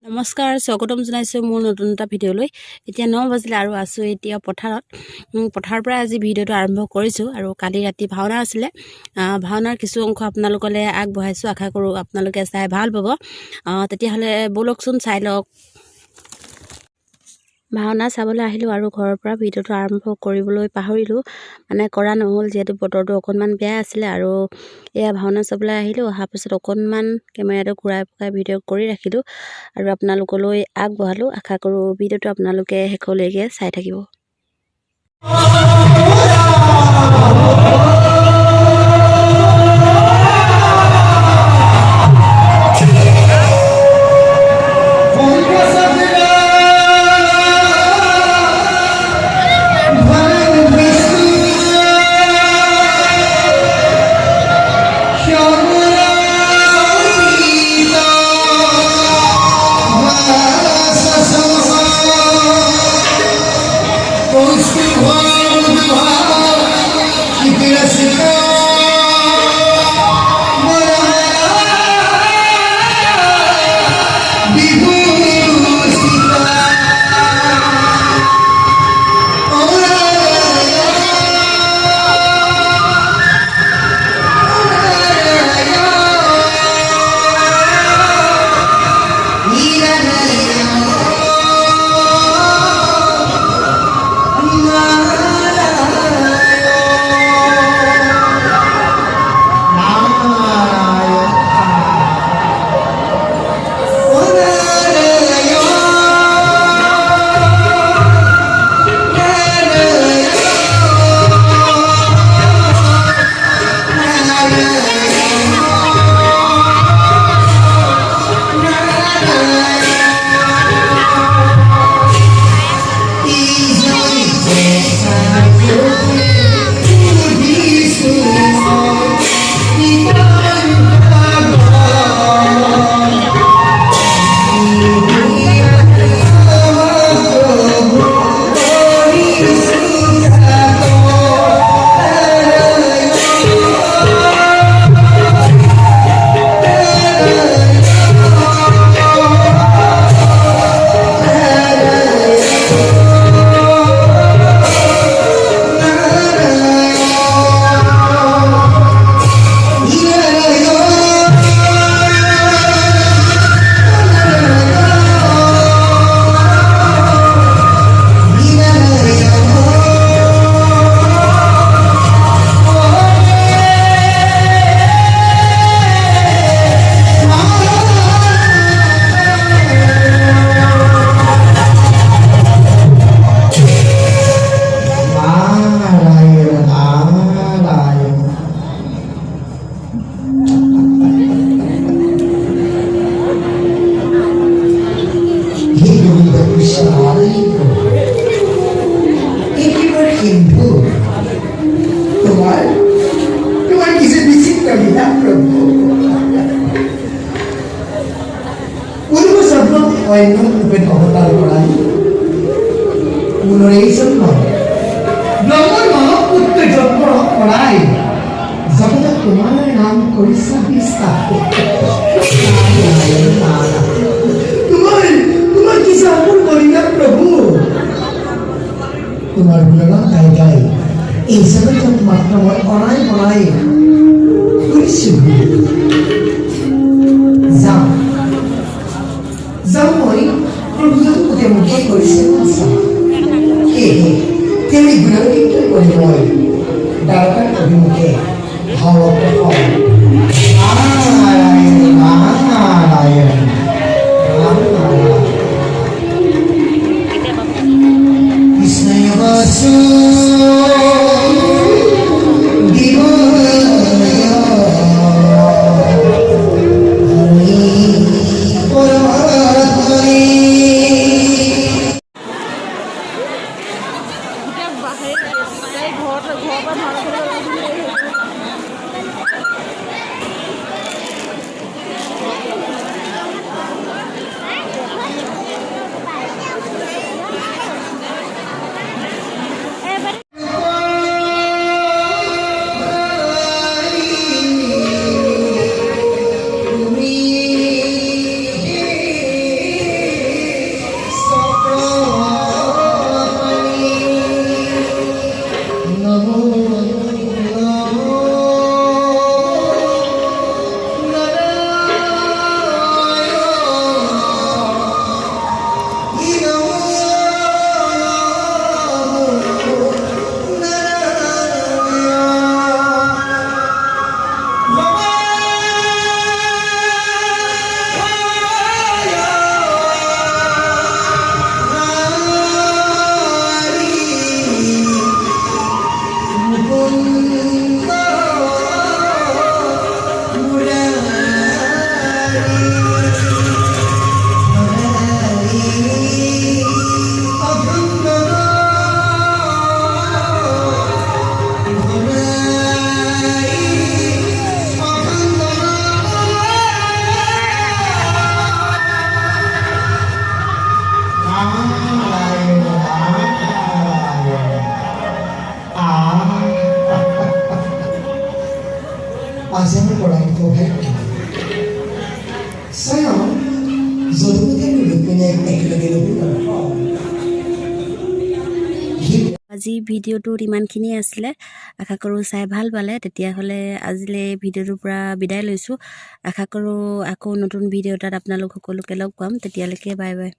নমস্কাৰ স্বাগতম জনাইছো মোৰ নতুন এটা ভিডিঅ'লৈ। এতিয়া 9 বাজিলে আৰু আছো এতিয়া পথাৰত। পথাৰৰ পৰা আজি ভিডিঅ'টো আৰম্ভ কৰিছো আৰু কালি ৰাতি ভাওনা আছিলে। ভাওনাৰ কিছু অংশ আপোনালোকলৈ আগবঢ়াইছো। আশা কৰো আপোনালোকে চাই ভাল পাব। তেতিয়াহ'লে বলকচোন চাই লওক। ভাওনা চাবলৈ আহিলো আৰু ঘৰৰ পৰা ভিডিঅ'টো আৰম্ভ কৰিবলৈ পাহৰিলো, মানে কৰা নহ'ল যিহেতু বতৰটো অকণমান বেয়া আছিলে। আৰু এয়া ভাওনা চাবলৈ আহিলো, অহাৰ পিছত অকণমান কেমেৰাটো ঘূৰাই পকাই ভিডিঅ' কৰি ৰাখিলোঁ আৰু আপোনালোকলৈ আগবঢ়ালোঁ। আশা কৰোঁ ভিডিঅ'টো আপোনালোকে শেষলৈকে চাই থাকিব। तुम्हारे नाम कोई सबिस्ता तुम्हार किसी अमूल करिया प्रभु तुम्हार गुणगान गाई गाई এই জগতত মাত্ৰ মই অনাই বনাই কৰিছো। যাওঁ মই প্ৰভুজক মুখে কৰিছে সেয়েহে তেওঁ এই গুণাগীত কৰি মই দ্বাৰকাৰ অভিমুখে ভাৱত নাৰায়ণ নাৰায়ণ নাৰায়ণ কৃষ্ণই বাসু সৌভাগ্য স্বয়ং যদুমতী আৰু ৰুক্মিণীয়ে একেলগে লবি আজি ভিডিঅ'টোত ইমানখিনিয়ে আছিলে। আশা কৰোঁ চাই ভাল পালে। তেতিয়াহ'লে আজিলৈ ভিডিঅ'টোৰ পৰা বিদায় লৈছোঁ। আশা কৰোঁ আকৌ নতুন ভিডিঅ' এটাত আপোনালোক সকলোকে লগ পাম। তেতিয়ালৈকে বাই বাই।